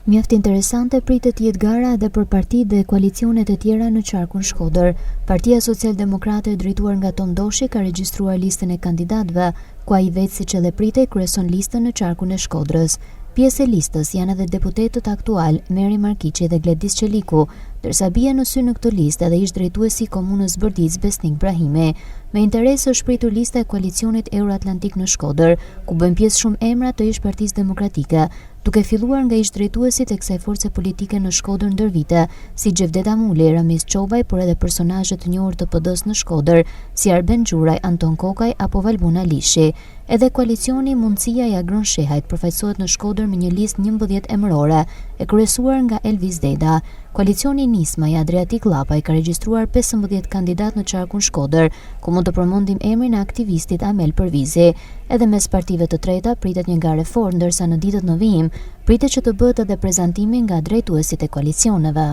Mjaft interesante pritet të jetë gara edhe për partitë dhe koalicionet e tjera në qarkun Shkodër. Partia Socialdemokrate e drejtuar nga Tom Doshi ka regjistruar listën e kandidatëve, ku ai vetë siç edhe pritej kryeson listën në qarkun e Shkodrës. Pjesë e listës janë edhe deputetët aktual Meri Markiqi dhe Gledis Qeliku, ndërsa bie në sy në këtë listë edhe ish drejtuesi i komunës Bërdic Besnik Brahimi. Me interes është pritur lista e koalicionit Euroatlantik në Shkodër, ku bën pjesë shumë emra të ish Partisë Demokratike, duke filluar nga ish drejtuesit e kësaj force politike në Shkodër ndër vite, si Xhevdet Amuli, Ramis Çobaj, por edhe personazhe të njohur të PD-s në Shkodër, si Arben Xhuraj, Anton Kokaj apo Valbuna Lishi. Edhe koalicioni Mundësia i Agron Shehajt përfaqësohet në Shkodër me një listë 11 emërore, e kryesuar nga Elvis Deda. Koalicioni Nisma i Adriatik Llapaj ka regjistruar 15 kandidat në qarkun Shkodër, ku mund të përmendim emrin e aktivistit Amel Përvizi. Edhe mes partive të treta pritet një garë fort, ndërsa në ditët në vijim pritet që të bëhet edhe prezantimi nga drejtuesit e koalicioneve.